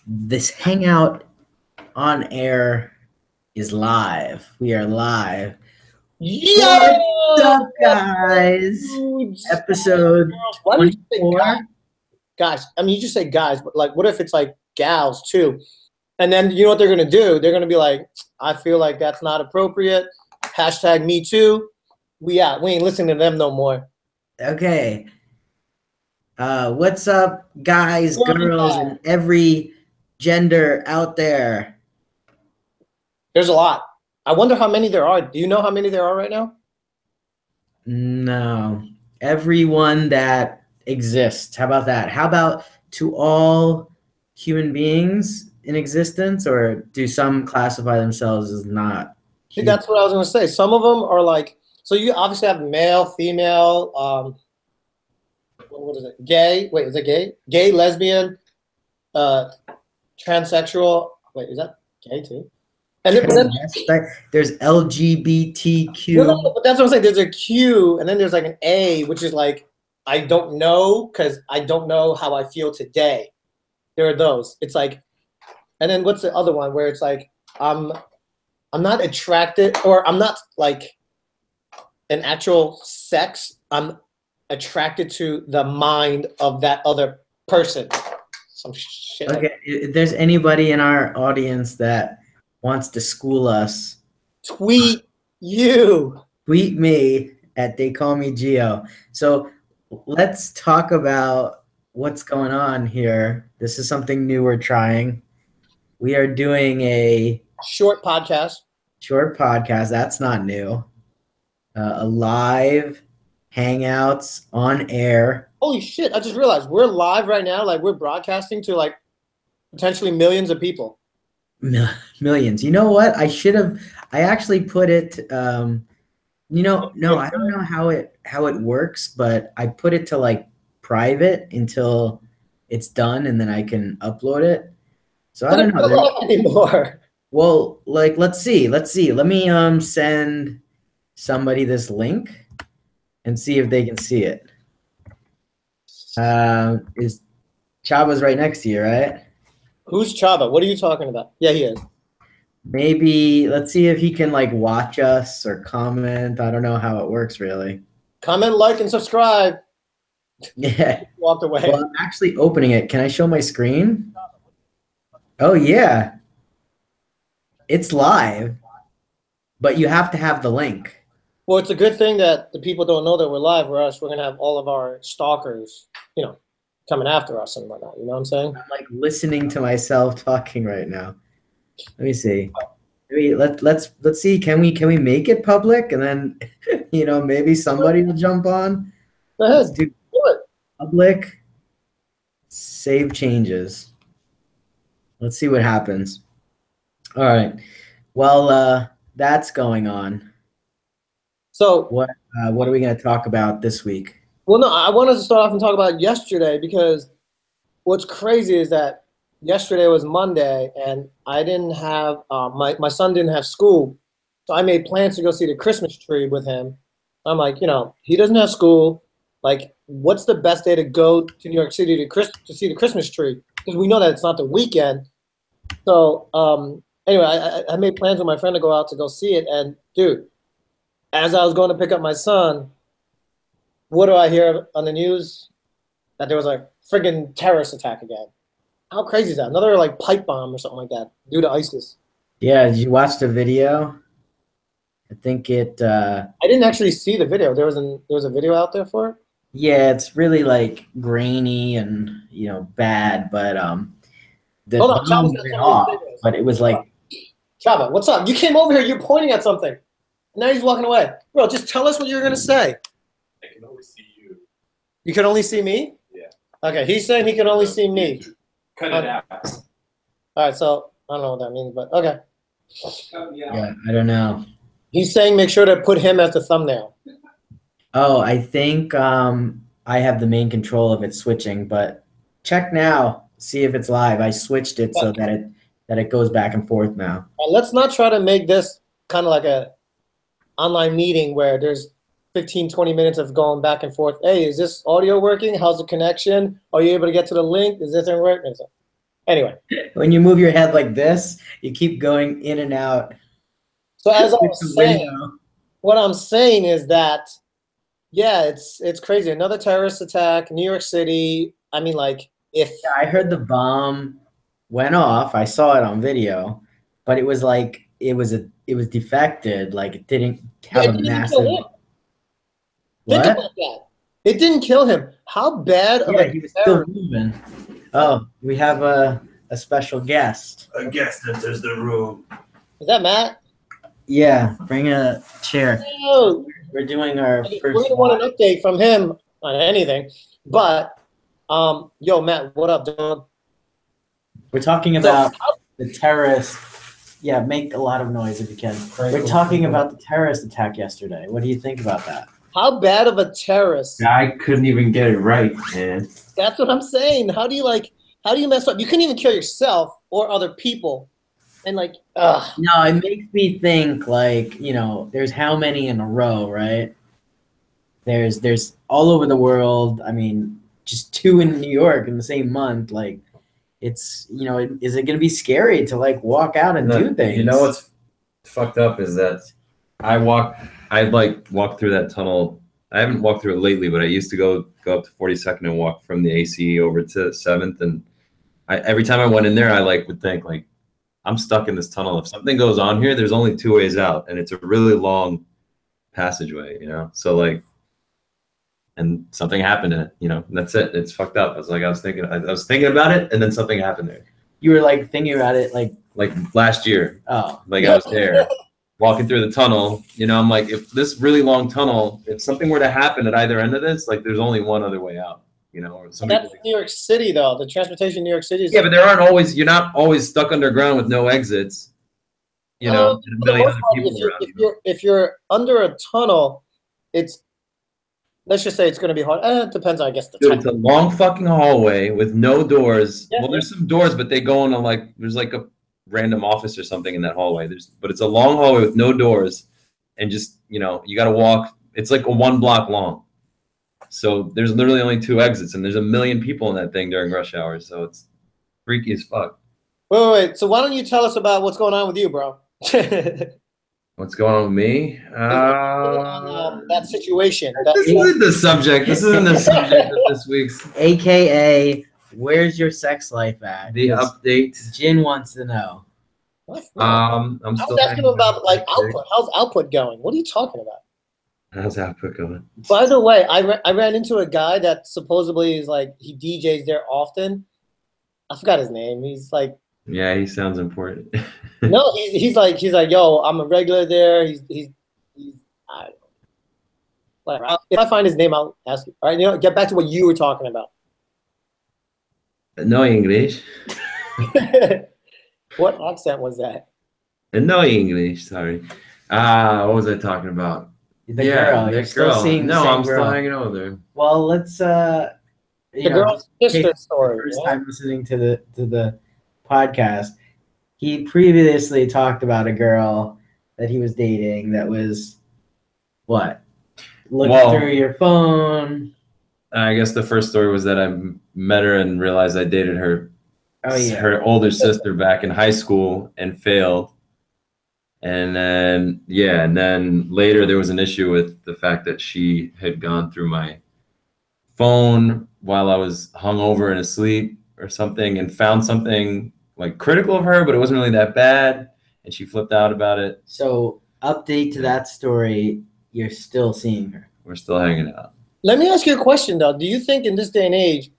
This hangout on air is live. We are live. Yo! What's up, guys? Episode Why do you say 24. guys? I mean, you just say guys, but like, what if it's like gals too? And then you know what they're gonna do? They're gonna be like, I feel like that's not appropriate. Hashtag me too. We ain't listening to them no more. Okay. What's up, guys, girls, and every gender out there? There's a lot. I wonder how many there are. Do you know how many there are right now? No. Everyone that exists. How about that? How about to all human beings in existence, or do some classify themselves as not? See, that's what I was gonna say. Some of them are like, so you obviously have male, female, what is it? Gay. Wait, is it gay? Gay, lesbian, transsexual. Wait, is that gay too? And then there's LGBTQ. No, but that's what I'm saying. There's a Q, and then there's like an A, which is like I don't know because I don't know how I feel today. There are those. It's like, and then what's the other one where it's like I'm not attracted, or I'm not like an actual sex. I'm attracted to the mind of that other person. Some shit. Okay, if there's anybody in our audience that wants to school us, tweet you. Tweet me at They Call Me Geo. So let's talk about what's going on here. This is something new we're trying. We are doing a short podcast. That's not new. A live hangouts on air. Holy shit, I just realized we're live right now. Like, we're broadcasting to like potentially millions of people. Millions. You know what? I actually put it, I don't know how it works, but I put it to like private until it's done, and then I can upload it. So I don't know anymore. Well, like, let's see. Let me send somebody this link and see if they can see it. Is Chaba's right next to you, right? Who's Chaba? What are you talking about? Yeah, he is. Maybe let's see if he can like watch us or comment. I don't know how it works really. Comment, like, and subscribe. Yeah. Walked away. Well, I'm actually opening it. Can I show my screen? Oh yeah. It's live, but you have to have the link. Well, it's a good thing that the people don't know that we're live, or else we're gonna have all of our stalkers, coming after us and whatnot. You know what I'm saying? I'm like listening to myself talking right now. Let me see. Maybe let's see. Can we make it public, and then maybe somebody will jump on. Go ahead. Let's do it. Public. Save changes. Let's see what happens. All right. Well, that's going on. So what are we going to talk about this week? Well, no, I wanted to start off and talk about yesterday, because what's crazy is that yesterday was Monday, and I didn't have my son didn't have school, so I made plans to go see the Christmas tree with him. I'm like, he doesn't have school. Like, what's the best day to go to New York City to see the Christmas tree? Because we know that it's not the weekend. So anyway, I made plans with my friend to go out to go see it, and dude, as I was going to pick up my son, what do I hear on the news? That there was a friggin' terrorist attack again. How crazy is that? Another like pipe bomb or something like that due to ISIS. Yeah, did you watch the video? I think it. I didn't actually see the video. There was a video out there for it. Yeah, it's really like grainy and bad, but the bomb went off. But it was like, Chaba, what's up? You came over here. You're pointing at something. Now he's walking away. Bro, just tell us what you're gonna say. I can only see you. You can only see me? Yeah. Okay, he's saying he can only see me. Cut it out. All right, so I don't know what that means, but okay. Yeah, I don't know. He's saying make sure to put him as the thumbnail. Oh, I think I have the main control of it switching, but check now, see if it's live. I switched it so that it goes back and forth now. Let's not try to make this kind of like a online meeting where there's 15, 20 minutes of going back and forth. Hey, is this audio working? How's the connection? Are you able to get to the link? Is this working? Anyway. When you move your head like this, you keep going in and out. So as I with was the saying, window. what I'm saying is that, yeah, it's crazy. Another terrorist attack, New York City. I mean, like, if Yeah, I heard the bomb went off. I saw it on video, but it was like it was defected. Like it didn't yeah, have it a didn't even kill massive. him. Think What? about that. It didn't kill him. How bad of Yeah, a he was still terrorist? moving. Oh, we have a special guest. A guest enters the room. Is that Matt? Yeah, bring a chair. No. We're doing our We're first. gonna want an update from him on anything. But yo, Matt, what up, dog? We're talking about the terrorist. Yeah, make a lot of noise if you can. We're talking about the terrorist attack yesterday. What do you think about that? How bad of a terrorist? I couldn't even get it right, man. That's what I'm saying. How do you mess up? You couldn't even kill yourself or other people. And like, ugh. No, it makes me think like, there's how many in a row, right? There's all over the world. I mean, just 2 in New York in the same month. Like, it's, is it going to be scary to like walk out and do things? You know what's fucked up is that I walk through that tunnel. I haven't walked through it lately, but I used to go up to 42nd and walk from the ACE over to 7th. And every time I went in there, I would think like, I'm stuck in this tunnel. If something goes on here, there's only 2 ways out, and it's a really long passageway, So like, and something happened in it, and that's it. It's fucked up. I was thinking about it, and then something happened there. You were like thinking about it like last year. Oh, like I was there walking through the tunnel. I'm like, if this really long tunnel, if something were to happen at either end of this, like there's only one other way out. Or that's New York City, though. The transportation in New York City is. Yeah, but you're not always stuck underground with no exits. And a million other people around. If you're under a tunnel, let's just say it's going to be hard. It depends, I guess. Dude, it's a long fucking hallway with no doors. Yeah, well, there's some doors, but they go into there's like a random office or something in that hallway. But it's a long hallway with no doors, and just you got to walk. It's like a 1 block long. So there's literally only 2 exits, and there's a million people in that thing during rush hour. So it's freaky as fuck. Wait. So why don't you tell us about what's going on with you, bro? What's going on with me? That situation. This isn't the subject. This isn't the subject of this week's. AKA, where's your sex life at? The update. Jin wants to know. I'm still asking about output. How's output going? What are you talking about? How's output going? By the way, I ran into a guy that supposedly is he DJs there often. I forgot his name. He's like. Yeah, he sounds important. No, he's like, yo, I'm a regular there. He's I don't know. Whatever. If I find his name, I'll ask you. All right, get back to what you were talking about. No English. What accent was that? No English, sorry. What was I talking about? The girl. You're still seeing the same I'm girl. still hanging out with her. Well, let's The girl's sister story. First time listening to the podcast. He previously talked about a girl that he was dating that was what? Looking through your phone. I guess the first story was that I met her and realized I dated her her older sister back in high school and failed. And then later there was an issue with the fact that she had gone through my phone while I was hungover and asleep or something and found something critical of her, but it wasn't really that bad, and she flipped out about it. So, update to that story, you're still seeing her. We're still hanging out. Let me ask you a question, though. Do you think in this day and age,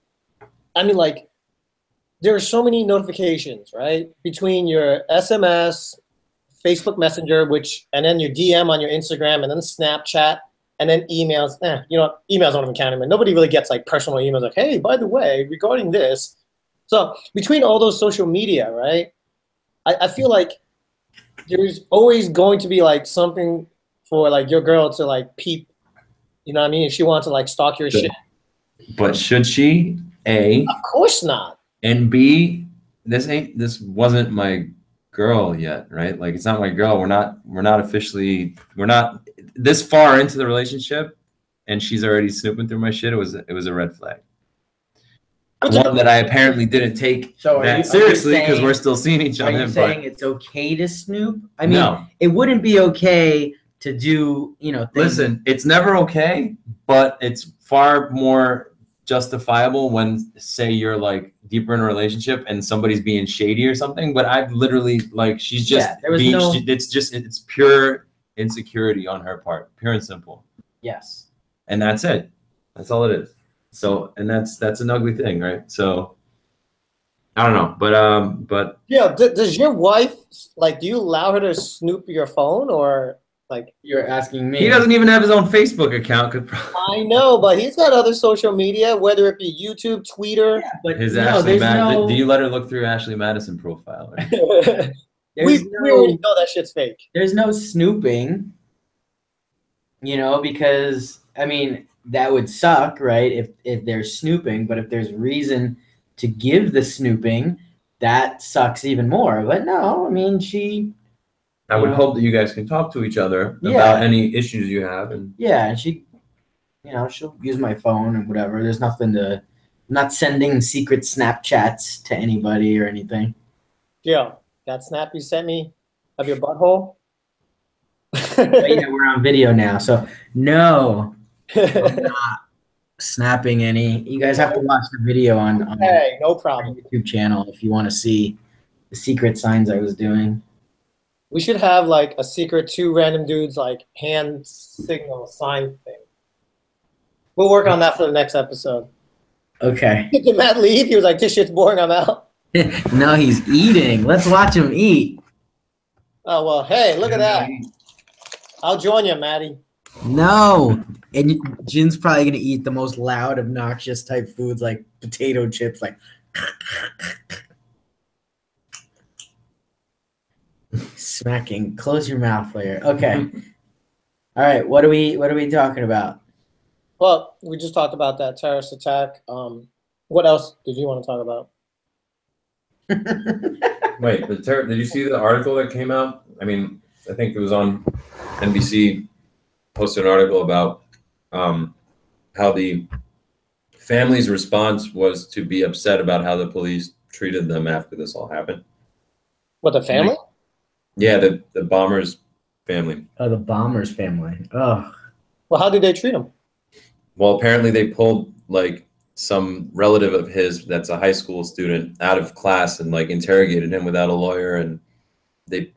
I mean, there are so many notifications, right? Between your SMS, Facebook Messenger, and then your DM on your Instagram, and then Snapchat, and then emails. Emails don't even count anymore. Nobody really gets personal emails like, hey, by the way, regarding this. So between all those social media, right, I feel like there's always going to be something for your girl to peep, you know what I mean? If she wants to stalk your shit. But should she? A. Of course not. And B, this wasn't my girl yet, right? It's not my girl. We're not this far into the relationship, and she's already snooping through my shit. It was a red flag. one that I apparently didn't take So that seriously because we're still seeing each other. Are you saying it's okay to snoop? I mean, no. It wouldn't be okay to do, things. Listen, it's never okay, but it's far more justifiable when, say, you're like deeper in a relationship and somebody's being shady or something. But I've literally she's just it's pure insecurity on her part, pure and simple. Yes. And that's it. That's all it is. So, and that's an ugly thing, right? So, I don't know, but yeah. Does your wife do you allow her to snoop your phone or like? You're asking me. He doesn't even have his own Facebook account. I know, but he's got other social media, whether it be YouTube, Twitter. Yeah, but his do you let her look through Ashley Madison profile? Right? we already know that shit's fake. There's no snooping, because I mean that would suck, right? If they're snooping, but if there's reason to give the snooping, that sucks even more. But no, I mean I would hope that you guys can talk to each other about any issues you have, and she, she'll use my phone and whatever. There's nothing I'm not sending secret Snapchats to anybody or anything. Yeah, that snap you sent me of your butthole. But, we're on video now, so no, I'm not snapping any. You guys have to watch the video on no problem. our YouTube channel if you want to see the secret signs I was doing. We should have a secret 2 random dudes hand signal sign thing. We'll work on that for the next episode. Okay. Did Matt leave? He was like, "This shit's boring. I'm out." No, he's eating. Let's watch him eat. Oh well, hey, look at that. I'll join you, Matty. No. And Jin's probably gonna eat the most loud, obnoxious type foods like potato chips, smacking. Close your mouth later. Okay. All right. What are we talking about? Well, we just talked about that terrorist attack. What else did you want to talk about? Wait, did you see the article that came out? I mean, I think it was on NBC. Posted an article about how the family's response was to be upset about how the police treated them after this all happened. What, the family? Yeah, the bomber's family. Oh, the bomber's family. Oh. Well, how did they treat him? Well, apparently they pulled some relative of his that's a high school student out of class and interrogated him without a lawyer, and they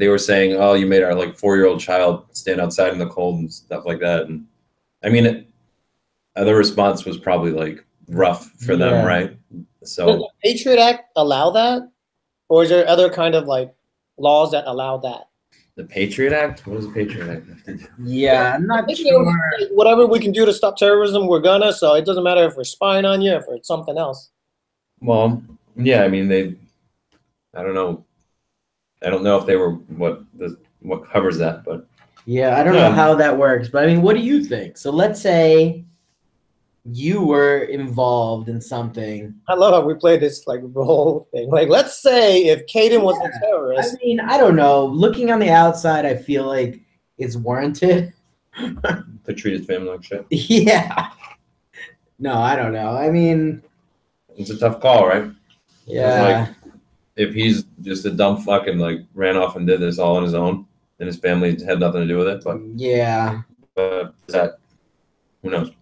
were saying, "Oh, you made our 4-year-old child stand outside in the cold," and stuff like that. And I mean, the response was probably rough for them, right? So does the Patriot Act allow that, or is there other kind of laws that allow that? The Patriot Act? What does the Patriot Act have to do? Yeah, I'm not sure. Whatever we can do to stop terrorism, we're gonna. So it doesn't matter if we're spying on you, if it's something else. Well, yeah, I mean I don't know. I don't know if they were what covers that, but yeah, I don't know how that works. But I mean, what do you think? So let's say you were involved in something. I love how we played this role thing. Let's say if Caden was a terrorist. I mean, I don't know. Looking on the outside, I feel like it's warranted. to treat his family like shit. Yeah. No, I don't know. I mean, it's a tough call, right? Yeah. If he's just a dumb fuck and ran off and did this all on his own, and his family had nothing to do with it, but yeah. Who knows?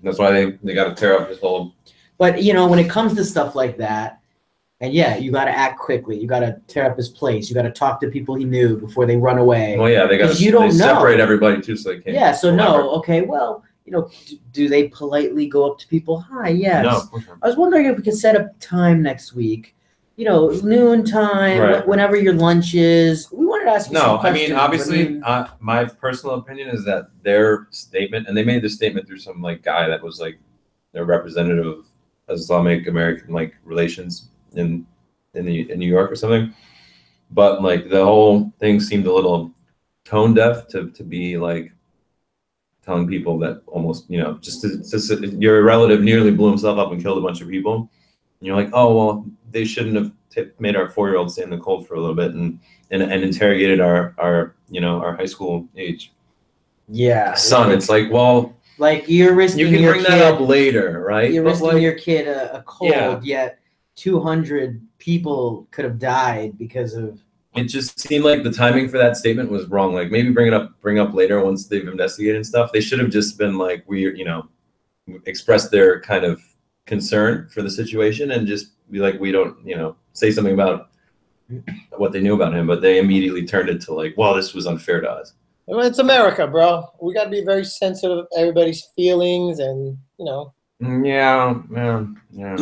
That's why they got to tear up this whole. But when it comes to stuff like that, and you got to act quickly. You got to tear up his place. You got to talk to people he knew before they run away. Well, yeah, they got to separate everybody too, so they can't. Yeah. So no. Okay. Well, do they politely go up to people? Hi. Yes. No. I was wondering if we could set up time next week. Noon time, right. Whenever your lunch is. We wanted to ask you some questions. I mean, obviously, my personal opinion is that their statement, and they made this statement through some guy that was their representative of Islamic American relations in New York or something. But the whole thing seemed a little tone deaf to be telling people that almost just your relative nearly blew himself up and killed a bunch of people. And you're oh, well, they shouldn't have made our 4-year-old stay in the cold for a little bit and interrogated our high school age son. It's well, Like you're risking You can your bring kid, that up later, right? You're But, risking like, your kid a cold, Yeah. yet 200 people could have died because of. it just seemed like the timing for that statement was wrong. Like maybe bring up later once they've investigated and stuff. They should have just been like, expressed their kind of concern for the situation and just be like, we don't, say something about what they knew about him. But they immediately turned it to like, well, this was unfair to us. Well, it's America, bro. We got to be very sensitive of everybody's feelings, and Yeah.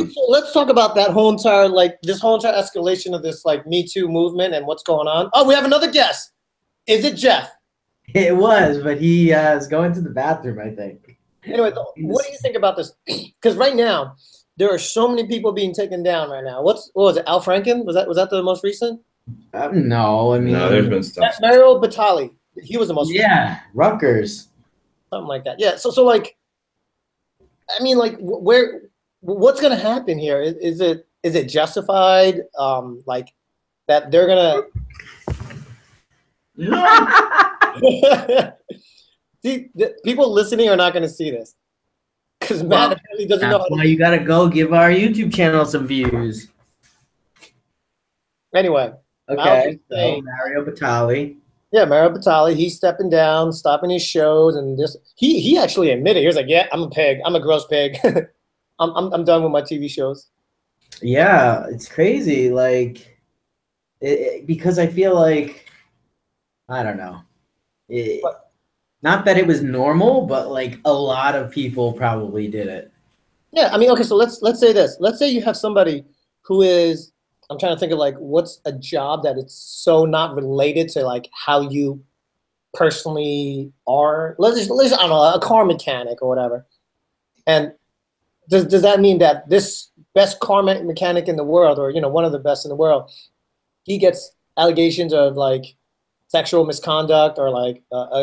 So let's talk about that whole entire this whole entire escalation of this Me Too movement and what's going on. Oh, we have another guest. Is it Jeff? It was, but he is going to the bathroom, I think. Anyway, what do you think about this? Because right now there are so many people being taken down right now. What was it? Al Franken? Was that the most recent? No, I mean, No, there's been stuff. Mario Batali. He was the most. Yeah, Rutgers. Something like that. Yeah. So what's gonna happen here? Is it justified? That they're gonna. See, the people listening are not gonna see this because Matt apparently doesn't know. That's why you gotta go give our YouTube channel some views. Anyway. Okay. So Mario Batali. Yeah, Mario Batali, he's stepping down, stopping his shows, and this. He actually admitted, he was like, "Yeah, I'm a pig. I'm a gross pig. I'm done with my TV shows." Yeah, it's crazy. Because I feel like, I don't know. Not that it was normal, but a lot of people probably did it. Yeah, I mean, okay, so let's say this. Let's say you have somebody who is. I'm trying to think of what's a job that it's so not related to how you personally are. Let's I don't know, a car mechanic or whatever. And does that mean that this best car mechanic in the world, or one of the best in the world, he gets allegations of sexual misconduct or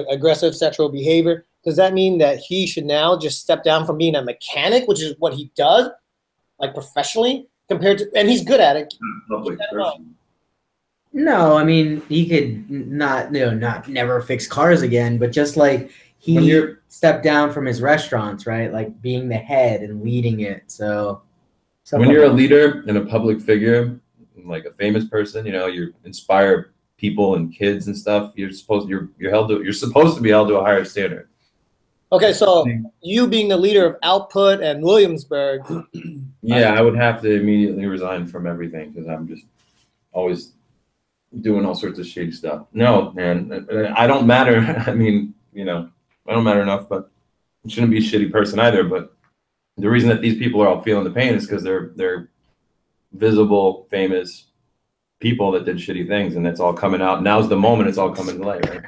aggressive sexual behavior? Does that mean that he should now just step down from being a mechanic, which is what he does, professionally? Compared to, and he's good at it. Public person. No, I mean he could not never fix cars again, but just he stepped down from his restaurants, right? Being the head and leading it. So when you're a leader and a public figure, like a famous person, you inspire people and kids and stuff. You're supposed to be held to a higher standard. Okay, so you being the leader of Output and Williamsburg. Yeah, I would have to immediately resign from everything because I'm just always doing all sorts of shady stuff. No, man, I don't matter. I mean, I don't matter enough, but I shouldn't be a shitty person either. But the reason that these people are all feeling the pain is because they're visible, famous people that did shitty things, and it's all coming out. Now's the moment it's all coming to light, right?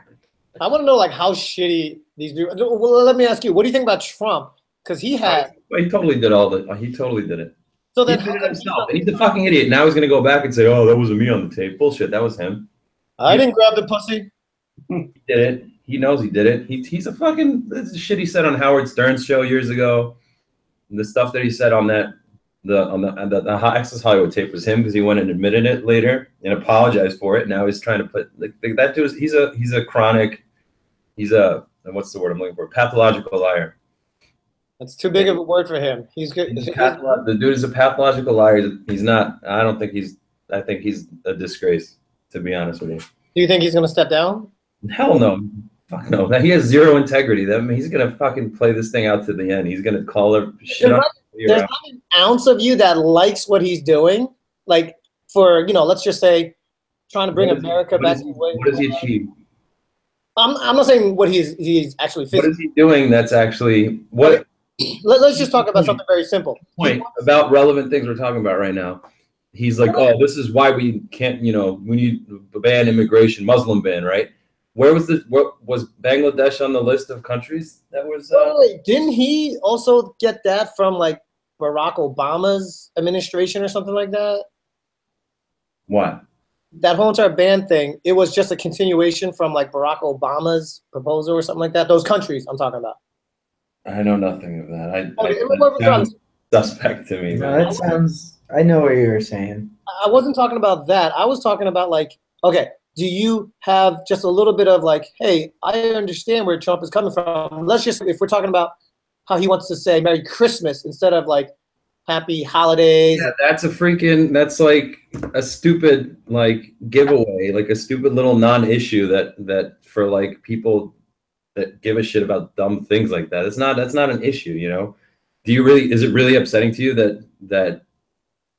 I want to know how shitty these people. Well, let me ask you, what do you think about Trump? Because he had. He totally did He totally did it. So then he did it himself. And he's a fucking idiot. Now he's gonna go back and say, "Oh, that wasn't me on the tape." Bullshit. That was him. I didn't grab the pussy. He did it. He knows he did it. He's a fucking. This is shit he said on Howard Stern's show years ago. And the stuff that he said on the Access Hollywood tape was him because he went and admitted it later and apologized for it. Now he's trying to put that dude. He's a chronic. He's a what's the word I'm looking for? Pathological liar. That's too big of a word for him. He's good. The dude is a pathological liar. He's not. I don't think he's. I think he's a disgrace. To be honest with you. Do you think he's gonna step down? Hell no. Fuck no. He has zero integrity. He's gonna fucking play this thing out to the end. He's gonna call her shit. There's not an ounce of you that likes what he's doing. For let's just say, trying to bring America back to the way. What does he achieve? I'm not saying what he's actually. What is he doing? That's actually what. Let's just talk about something very simple. Point about relevant things we're talking about right now. He's like, oh, this is why we can't, we need to ban immigration, Muslim ban, right? What was Bangladesh on the list of countries that was? Wait, didn't he also get that from Barack Obama's administration or something like that? What? That whole entire ban thing, it was just a continuation from Barack Obama's proposal or something like that. Those countries I'm talking about. I know nothing of that. Sounds suspect to me. No, that sounds. I know what you were saying. I wasn't talking about that. I was talking about okay, do you have just a little bit of hey, I understand where Trump is coming from. Let's just, if we're talking about how he wants to say Merry Christmas instead of like Happy Holidays. Yeah, that's like a stupid like giveaway, like a stupid little non-issue that for like people that give a shit about dumb things like that. That's not an issue, you know? Is it really upsetting to you that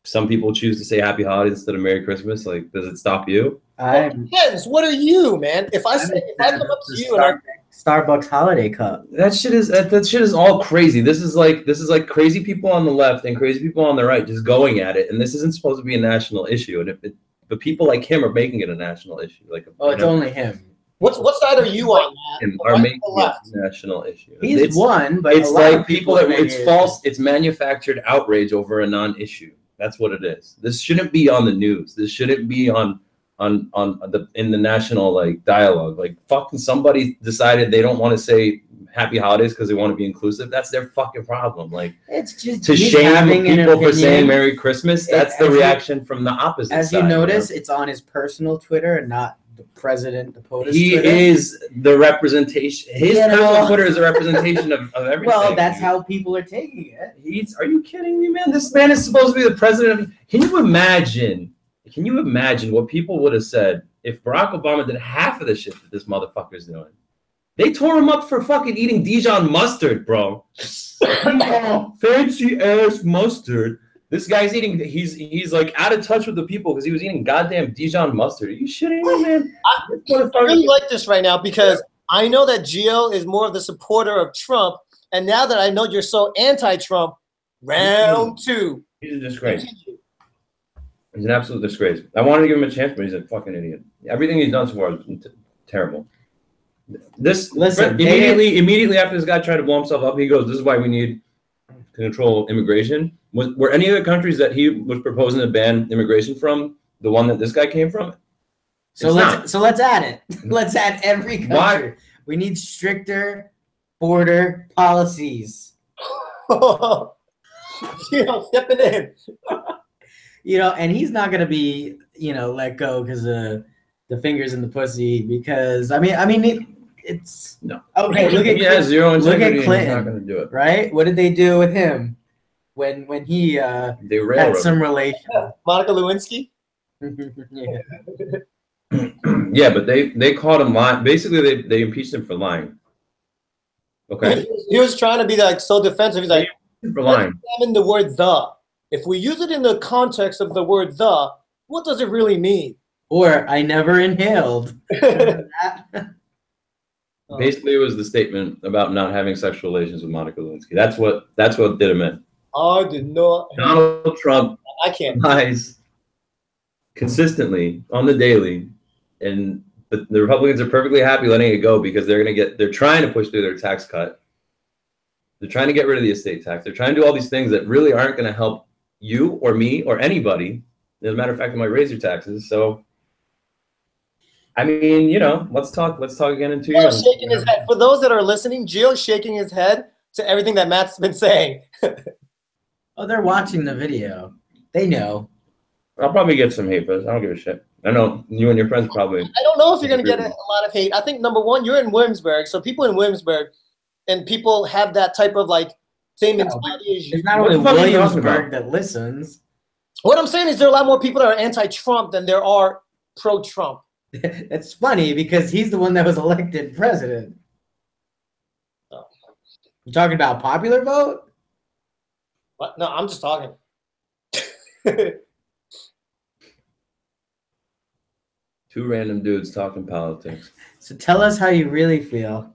some people choose to say Happy Holidays instead of Merry Christmas? Like, does it stop you? Depends. What are you, man? If I come up to you and Starbucks holiday cup. That shit is all crazy. This is like crazy people on the left and crazy people on the right just going at it, and this isn't supposed to be a national issue. And but people like him are making it a national issue. Like, it's only him. What side are you on that? Are making it a national issue. He's one, but it's like people that it's false. It's manufactured outrage over a non-issue. That's what it is. This shouldn't be on the news. This shouldn't be in the national like dialogue. Like fucking somebody decided they don't want to say Happy Holidays because they want to be inclusive. That's their fucking problem. Like it's just to shame people for saying Merry Christmas. That's the reaction from the opposite as side. As you notice, it's on his personal Twitter and not the president, the POTUS he Twitter. Is the representation. His personal Twitter is a representation of everything. Well, that's how people are taking it. Are you kidding me, man? This man is supposed to be the president. Can you imagine? Can you imagine what people would have said if Barack Obama did half of the shit that this motherfucker's doing? They tore him up for fucking eating Dijon mustard, bro. Fancy ass mustard. This guy's eating. He's like out of touch with the people because he was eating goddamn Dijon mustard. Are you shitting me, man? I really like this right now because I know that Gio is more of the supporter of Trump, and now that I know you're so anti-Trump, round two. He's a disgrace. He's an absolute disgrace. I wanted to give him a chance, but he's a fucking idiot. Everything he's done so far is terrible. Immediately after this guy tried to blow himself up, he goes, "This is why we need to control immigration." Were any of the countries that he was proposing to ban immigration from the one that this guy came from? So let's add it. Let's add every country. Why? We need stricter border policies. Stepping in. And he's not gonna be, let go because of the fingers in the pussy. Because I mean, it's no. Okay, look at zero integrity. Look at Clinton. He's not gonna do it, right? What did they do with him when he had some relation? Monica Lewinsky. Yeah, but they caught him lying. Basically, they impeached him for lying. Okay. He was trying to be like so defensive. He's like, for lying. Examine the word "the." If we use it in the context of the word "the," what does it really mean? Or I never inhaled. Basically, it was the statement about not having sexual relations with Monica Lewinsky. That's what did him in. I did not. Donald Trump I can't lies consistently on the daily, and the Republicans are perfectly happy letting it go because they're trying to push through their tax cut. They're trying to get rid of the estate tax. They're trying to do all these things that really aren't going to help you or me or anybody. As a matter of fact, it might raise your taxes. So, I mean, let's talk again in 2 years. Shaking his head. For those that are listening, Gio's shaking his head to everything that Matt's been saying. Oh, they're watching the video. They know. I'll probably get some hate, but I don't give a shit. I know you and your friends probably. I don't know if you're going to get a lot of hate. I think, number one, you're in Williamsburg. So people in Williamsburg and people have that type of like same mentality as you. It's not only Williamsburg that listens. What I'm saying is there are a lot more people that are anti-Trump than there are pro-Trump. It's funny because he's the one that was elected president. Oh. You talking about popular vote? What? No, I'm just talking. Two random dudes talking politics. So tell us how you really feel.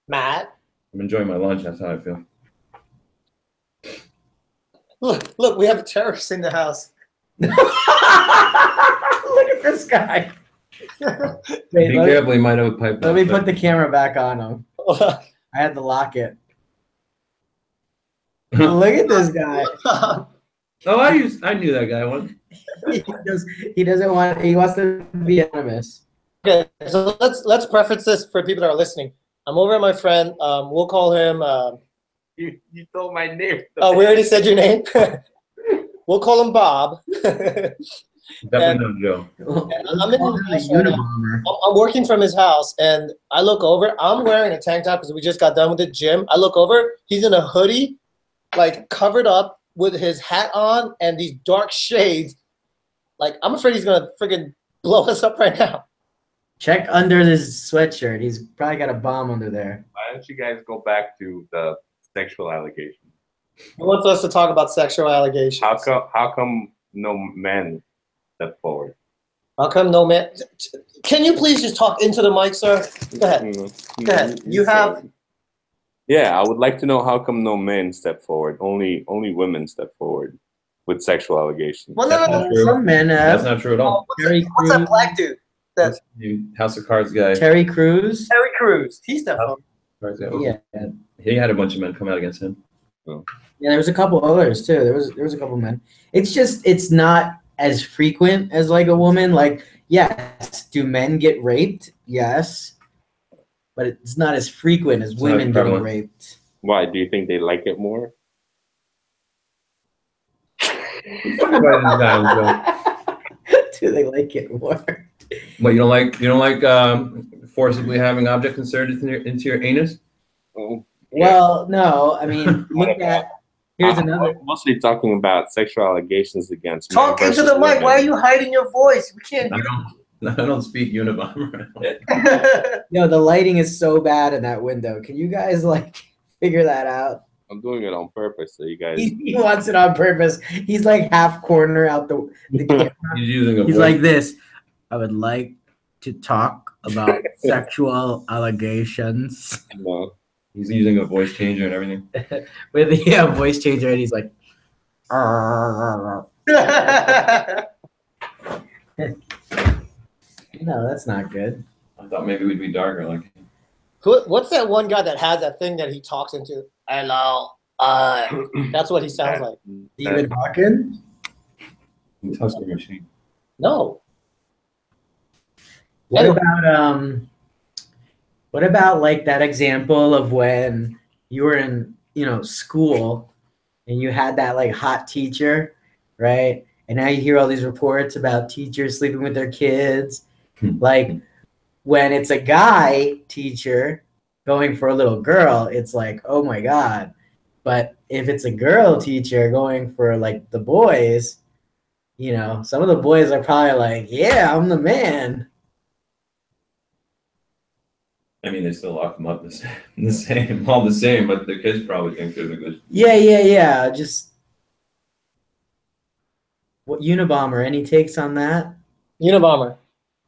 Matt? I'm enjoying my lunch. That's how I feel. Look, we have a terrorist in the house. Look at this guy. Wait, be careful, he might have a pipe. Let me put the camera back on him. I had to lock it. Look at this guy. Oh, I knew that guy once. He wants to be anonymous. Okay, so let's preface this for people that are listening. I'm over at my friend. We'll call him. You told my name. Oh, we already said your name. We'll call him Bob. Definitely not Joe. I'm in his house right now. I'm working from his house, and I look over. I'm wearing a tank top because we just got done with the gym. I look over. He's in a hoodie, like covered up with his hat on and these dark shades. Like, I'm afraid he's gonna freaking blow us up right now. Check under his sweatshirt. He's probably got a bomb under there. Why don't you guys go back to the sexual allegations? He wants us to talk about sexual allegations. How come no men step forward? How come no man? Can you please just talk into the mic, sir? Go ahead. Go ahead. You have. Yeah, I would like to know how come no men step forward. Only women step forward with sexual allegations. Well, That's no. not true. Some men That's not true at all. What's that black dude? What's the House of Cards guy. Terry Crews. Terry Crews. He stepped forward. Cards guy. Yeah. He had a bunch of men come out against him. Yeah, there was a couple others too. There was a couple men. It's not as frequent as like a woman. Like, yes, do men get raped? Yes, but it's not as frequent as women getting raped. Why? Do you think they like it more? Do they like it more? What, you don't like forcibly having objects inserted into your anus? Oh. Well, no. I mean, look at. Here's another. I'm mostly talking about sexual allegations against. Talk into the mic. Why are you hiding your voice? We can't. I don't speak Unibomber. No, the lighting is so bad in that window. Can you guys like figure that out? I'm doing it on purpose so you guys. He wants it on purpose. He's like half corner out the camera. He's using a He's voice. like this. I would like to talk about sexual allegations. No. He's using a voice changer and everything. With the voice changer, and he's like, no, that's not good. I thought maybe we'd be darker. Like, What's that one guy that has that thing that he talks into? Hello. That's what he sounds like. Stephen Hawking? he talks to a machine. No. What about like that example of when you were in, school and you had that like hot teacher, right? And now you hear all these reports about teachers sleeping with their kids. Like when it's a guy teacher going for a little girl, it's like, oh my God. But if it's a girl teacher going for like the boys, some of the boys are probably like, yeah, I'm the man. I mean, they still lock them up all the same, but the kids probably think they're the good. Yeah. Just what Unibomber? Any takes on that? Unibomber.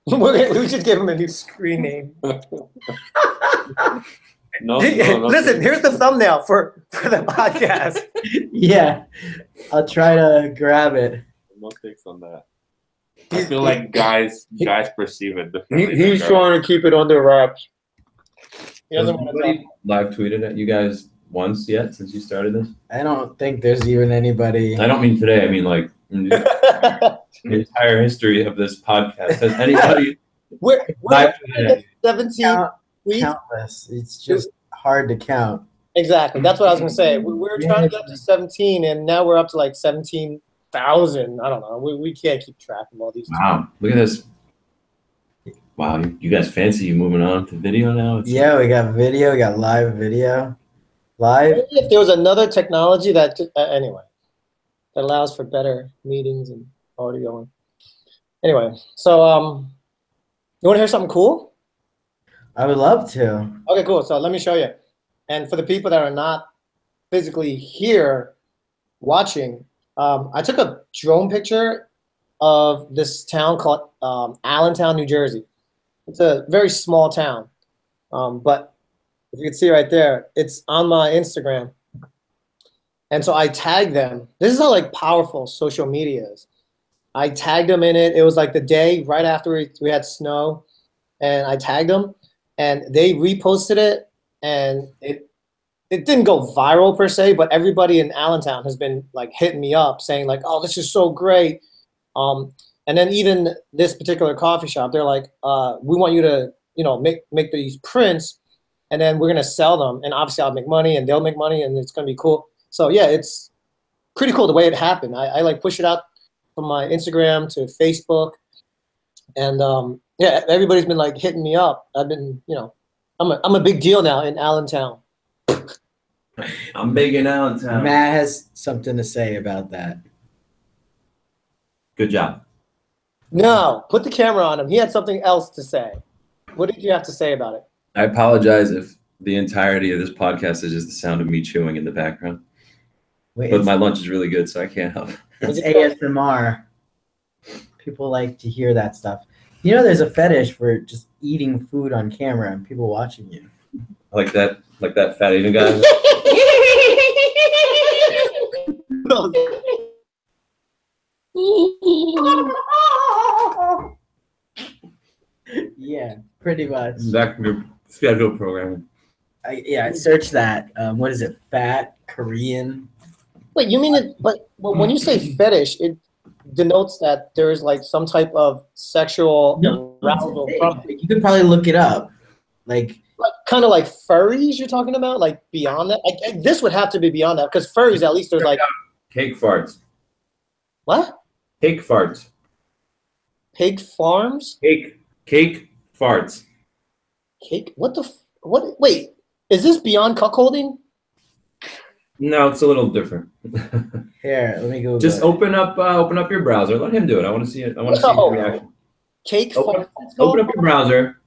We should give him a new screen name. No. Listen, here's the thumbnail for the podcast. Yeah, I'll try to grab it. No takes on that. I feel like guys perceive it differently. He's trying to keep it under wraps. He Has doesn't want to anybody live tweeted at you guys once yet since you started this? I don't think there's even anybody. I don't mean today. I mean like in the entire history of this podcast. Has anybody We're live tweeted at you? 17 weeks. Countless. It's just hard to count. Exactly. That's what I was going to say. We're trying to get up to 17, and now we're up to like 17,000. I don't know. We can't keep track of all these. Wow, look at this. Wow, you guys fancy you moving on to video now? Yeah, we got video. We got live video. Live. Maybe if there was another technology that, anyway, that allows for better meetings and audio. Anyway, so you want to hear something cool? I would love to. Okay, cool. So let me show you. And for the people that are not physically here watching, I took a drone picture of this town called Allentown, New Jersey. It's a very small town, but if you can see right there, it's on my Instagram. And so I tagged them. This is how like powerful social media is. I tagged them in it. It was like the day right after we had snow, and I tagged them, and they reposted it, and it didn't go viral per se, but everybody in Allentown has been like hitting me up saying like, oh, this is so great. And then even this particular coffee shop, they're like, we want you to, make these prints, and then we're gonna sell them, and obviously I'll make money, and they'll make money, and it's gonna be cool. So yeah, it's pretty cool the way it happened. I like push it out from my Instagram to Facebook, and yeah, everybody's been like hitting me up. I've been, you know, I'm a big deal now in Allentown. I'm big in Allentown. Matt has something to say about that. Good job. No, put the camera on him. He had something else to say. What did you have to say about it? I apologize if the entirety of this podcast is just the sound of me chewing in the background. Wait, But my lunch is really good, so I can't help. it's ASMR. People like to hear that stuff. You know, there's a fetish for just eating food on camera and people watching you. Like that fat Asian guy. Yeah, pretty much. Back to your schedule programming. I searched that. What is it? Fat Korean. Wait, you mean it? But when you say fetish, it denotes that there is like some type of sexual arousal. You could probably look it up. Like kind of like furries you're talking about, like beyond that. Like this would have to be beyond that because furries, at least there's like Cake farts. what? Cake farts. Pig farms? Cake farts. Cake? What the? What? Wait, is this beyond cuckolding? No, it's a little different. here, let me go. Just open up your browser. Let him do it. I want to see it. I want to see his reaction. Cake Open farts. up your browser.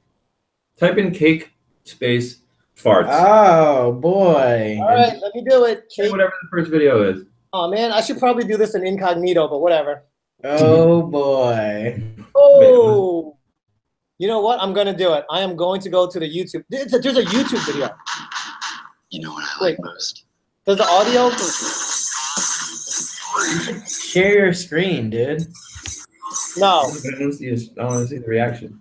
Type in cake space farts. Oh boy. All right, let me do it. Cake. Whatever the first video is. Oh man, I should probably do this in incognito, but whatever. Oh boy. Oh. You know what? I'm gonna do it. I am going to go to the YouTube. There's a YouTube video. You know what I like most? Does the audio? Share your screen, dude. No. I want to see the reaction.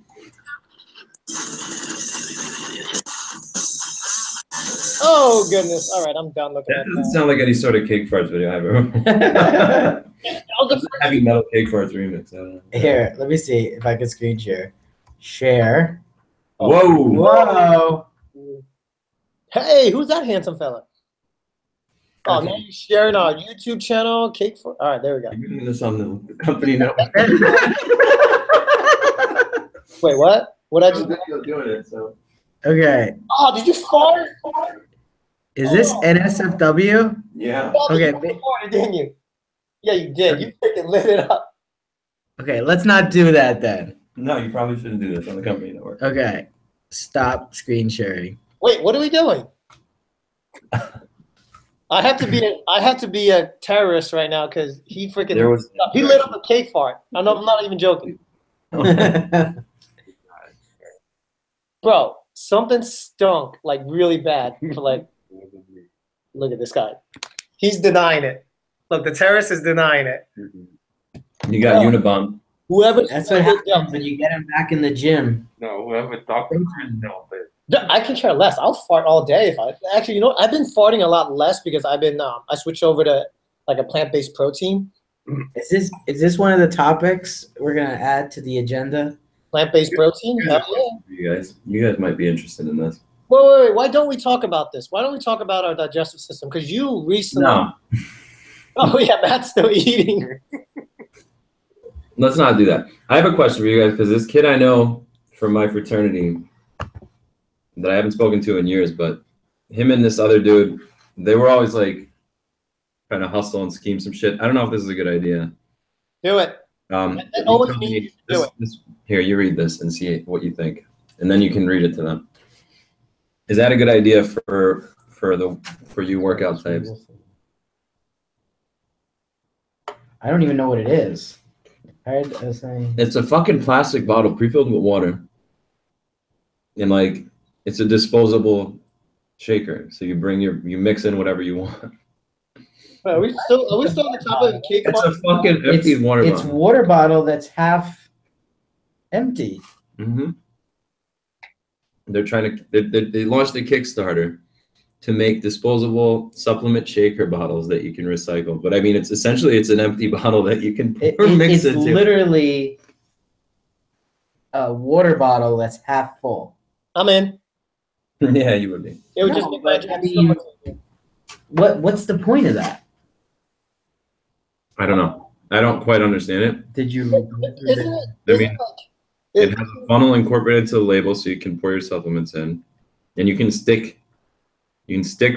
Oh goodness! All right, I'm done looking That at doesn't that. sound like any sort of cake farts video I've ever. That was the first- Heavy metal cake farts remix. I don't know. Here, let me see if I can screen share. Share. Whoa! Whoa. Hey, who's that handsome fella? Oh, Okay. now you're sharing our YouTube channel, Cake for. All right, there we go. You're doing this on the company network. Wait, what? What I just? doing it. So Okay. Oh, did you fart? Is this NSFW? yeah. Okay. You farted, didn't you? Yeah, you did. You freaking lit it up. Okay, let's not do that then. No, you probably shouldn't do this on the company network. Okay. Stop screen sharing. Wait, what are we doing? I have to be a terrorist right now because he freaking he lit up a cake fart. I'm not even joking, bro. Something stunk like really bad. For like, look at this guy. He's denying it. Look, the terrorist is denying it. You got Unibomber. Whoever. That's what happens when you get him back in the gym. No, whoever talked to Chris, no, but I can care less. I'll fart all day if I actually. You know, I've been farting a lot less because I've been I switched over to like a plant-based protein. Is this one of the topics we're gonna add to the agenda? Plant-based protein. Hell yeah. You guys might be interested in this. Wait. Why don't we talk about this? Why don't we talk about our digestive system? Because you recently. No, Oh yeah, Matt's still eating. let's not do that. I have a question for you guys because this kid I know from my fraternity that I haven't spoken to in years, but him and this other dude, they were always like trying to hustle and scheme some shit. I don't know if this is a good idea. Do it. You always tell means me- do Here, you read this and see what you think, and then you can read it to them. Is that a good idea for you workout types? I don't even know what it is. I say. It's a fucking plastic bottle pre-filled with water, and like it's a disposable shaker. So you mix in whatever you want. Are we still on the top of the cake? It's a fucking empty water It's bottle. water bottle that's half empty. Mm-hmm. They're trying to. They launched a Kickstarter to make disposable supplement shaker bottles that you can recycle. But I mean, it's an empty bottle that you can mix It's into. literally a water bottle that's half full. I'm in. Yeah, you would be. It would No, just be but magic. I mean- What's the point of that? I don't know. I don't quite understand it. Did you? Isn't it? I Isn't mean, it, it has a funnel incorporated to the label, so you can pour your supplements in, and you can stick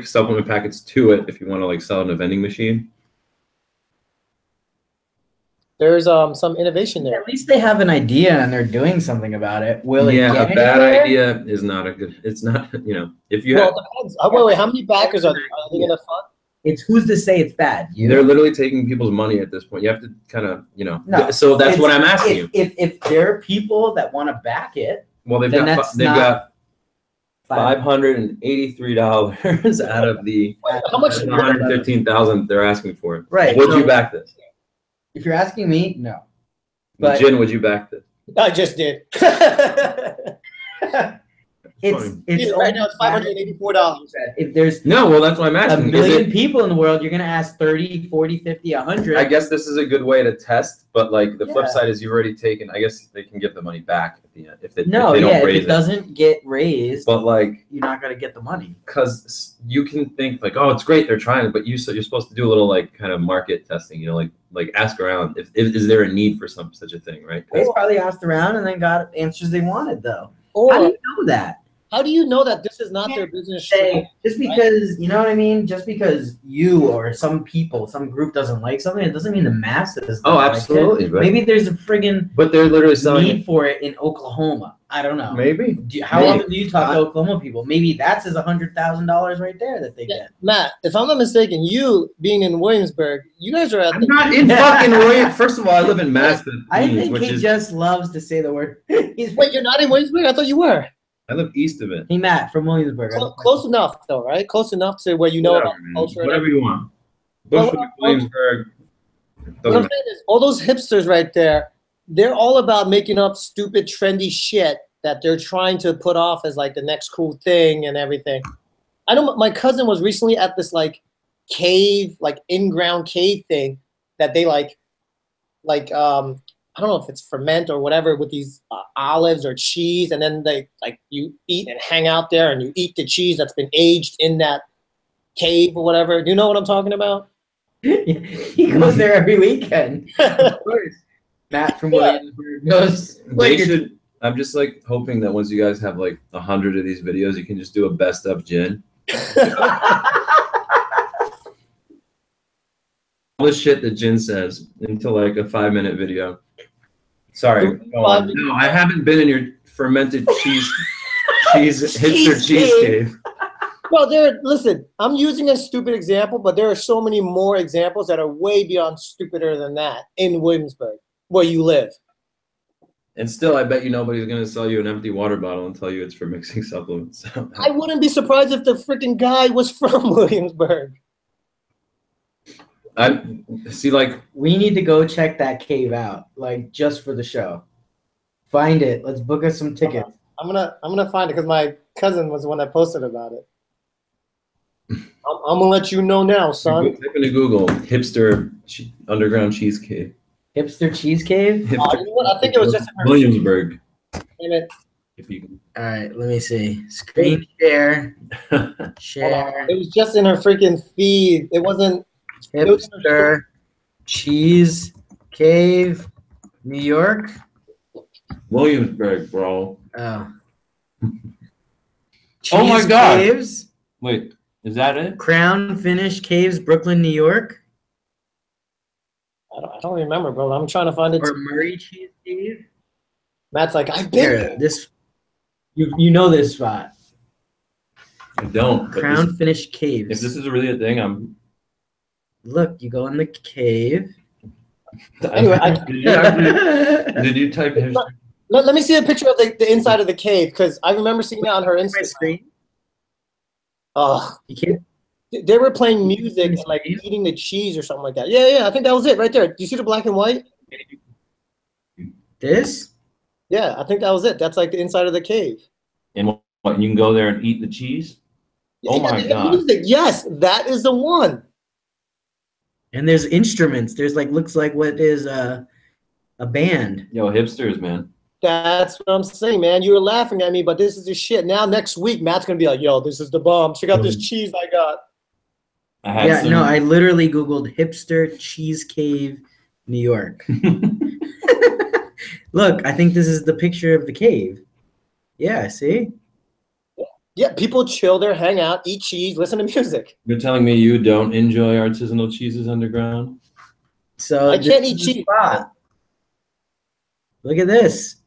supplement packets to it if you want to like sell it in a vending machine. there's some innovation there. At least they have an idea and they're doing something about it. Will it Yeah, get a bad anywhere? idea is not a good. It's not, you know, if you Well, have. it depends. Wait, how many backers are there? Are they gonna fund? It's who's to say it's bad? You? They're literally taking people's money at this point. You have to kind of, you know. No, So that's what I'm asking you. If there are people that want to back it, Well, they've then got that's they've not got $583 out of the How much? 115,000 they're asking for. Right. Would so you back this? If you're asking me, no. But- Jin, would you back this? I just did. It's right now it's $584. If there's No, well, that's what I'm a asking. Is million it, people in the world, you're gonna ask 30, 40, 50, 100. I guess this is a good way to test, but like the flip Yeah. side is you've already taken. I guess they can give the money back at the end if they no, if they yeah, don't raise if it doesn't get raised, But like, you're not gonna get the money. because you can think like, oh, it's great they're trying, but you're supposed to do a little like kind of market testing, you know, like ask around if is there a need for such a thing, right? 'Cause They probably asked around and then got answers they wanted, though. Or How do you know that? how do you know that this is not their business? Say, just because, you know what I mean? Just because you or some people, some group doesn't like something, it doesn't mean the masses. Oh, don't like it. absolutely. But, Maybe there's a friggin' but they're literally selling need it. for it in Oklahoma. I don't know. Maybe. How Maybe. often do you talk to Oklahoma people? Maybe that's his $100,000 right there that they Yeah. get. Matt, if I'm not mistaken, you being in Williamsburg, you guys are at I'm the not in fucking Williams. First of all, I live in Maston, I Queens, think which he is just loves to say the word. Wait, you're not in Williamsburg? I thought you were. I live east of it. Hey, Matt from Williamsburg. Close enough though, right? Close enough to where you know Whatever, about man. culture. Whatever you want. Well, Bushwick, Williamsburg. What I'm Doesn't saying is, all those hipsters right there, they're all about making up stupid, trendy shit that they're trying to put off as like the next cool thing and everything. I know my cousin was recently at this like cave, like in-ground cave thing that they like I don't know if it's ferment or whatever with these olives or cheese, and then they like you eat and hang out there and you eat the cheese that's been aged in that cave or whatever. Do you know what I'm talking about? He goes there every weekend. Of course. Matt from Williamsburg goes. They should. I'm just like hoping that once you guys have like 100 of these videos, you can just do a best of gin. All the shit that Jin says into like a 5-minute video. Sorry. Go on. No, I haven't been in your fermented cheese hipster cheese cave. Well, listen, I'm using a stupid example, but there are so many more examples that are way beyond stupider than that in Williamsburg, where you live. And still, I bet you nobody's going to sell you an empty water bottle and tell you it's for mixing supplements. I wouldn't be surprised if the freaking guy was from Williamsburg. I see, like, we need to go check that cave out, like just for the show. Find it. Let's book us some tickets. I'm gonna find it because my cousin was the one that posted about it. I'm gonna let you know now, son. type into Google hipster underground cheese cave. Hipster cheese cave. You know what? I think it was just in her Williamsburg. Damn it. If you can. All right, let me see. Screen share. Share. It was just in her freaking feed. It wasn't. Hipster cheese cave, New York. Williamsburg, bro. Oh. Oh my Cheese God. Caves, Wait, is that it? Crown Finish Caves, Brooklyn, New York, I don't remember, bro. I'm trying to find it. or Murray Cheese Cave. Matt's like, I've been Here, there. this you know this spot. I don't. but Crown Finish Caves. if this is really a thing, I'm. Look, you go in the cave. Anyway, Did you type hipster? Let me see a picture of the inside of the cave because I remember seeing it on her My Instagram. screen. Oh, You can't. they were playing music and like eating the cheese or something like that. Yeah, I think that was it right there. Do you see the black and white? This? Yeah, I think that was it. That's like the inside of the cave. And what? You can go there and eat the cheese? Oh Yeah, my they had God. music. Yes, that is the one. And there's instruments. There's like looks like what is a band. Yo, hipsters, man. That's what I'm saying, man. You were laughing at me, but this is the shit. Now next week, Matt's gonna be like, "Yo, this is the bomb. Check out this cheese I got." I had Yeah, some, no, I literally Googled hipster cheese cave, New York. Look, I think this is the picture of the cave. Yeah, see? Yeah, people chill there, hang out, eat cheese, listen to music. You're telling me you don't enjoy artisanal cheeses underground? So I can't this eat is the cheese. spot. Look at this.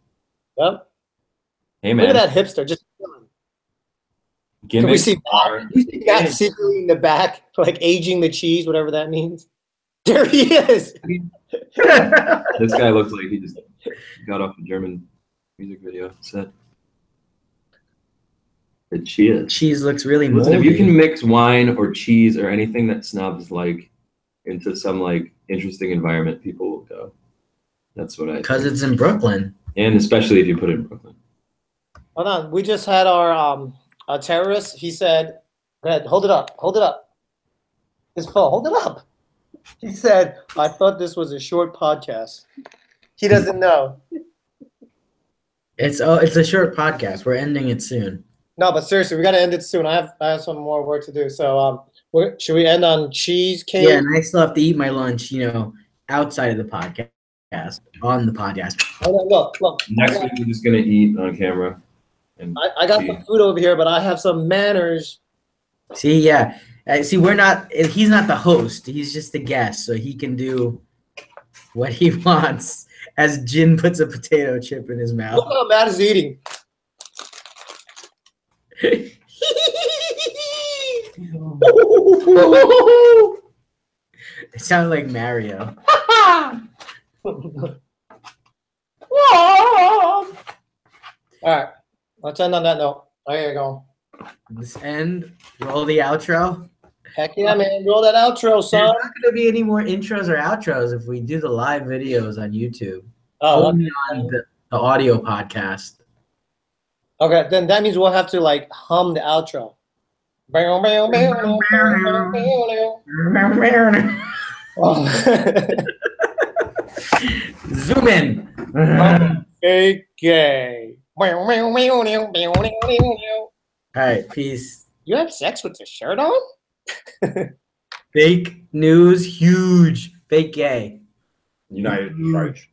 Yep. Hey man, Look at that hipster. Just can we gimmicks see are- that secretly in the back, like aging the cheese, whatever that means? There he is. This guy looks like he just got off a German music video set. The cheese. Cheese looks really Listen, moldy. if you can mix wine or cheese or anything that snubs like into some like interesting environment, people will go. That's what I Because think. it's in Brooklyn. And especially if you put it in Brooklyn. Hold on. We just had our terrorist. He said, go ahead, hold it up. Hold it up. It's full. Hold it up. He said, I thought this was a short podcast. He doesn't know. It's a short podcast. We're ending it soon. No, but seriously, we got to end it soon. I have some more work to do. So should we end on cheesecake? Yeah, and I still have to eat my lunch, outside of the podcast, on the podcast. Look. Next week we're just gonna eat on camera. And I got some food over here, but I have some manners. See, yeah. See, he's not the host. He's just the guest, so he can do what he wants as Jin puts a potato chip in his mouth. Look how Matt is eating. It sounded like Mario. All right, let's end on that note. There you go. This end, roll the outro. Heck yeah, man. Roll that outro, There's son. not going to be any more intros or outros if we do the live videos on YouTube. Oh, Only on the audio podcast. okay. Then that means we'll have to like hum the outro. Zoom in. Fake gay. All right, peace. You have sex with the shirt on? Fake news, huge. Fake gay. United Church.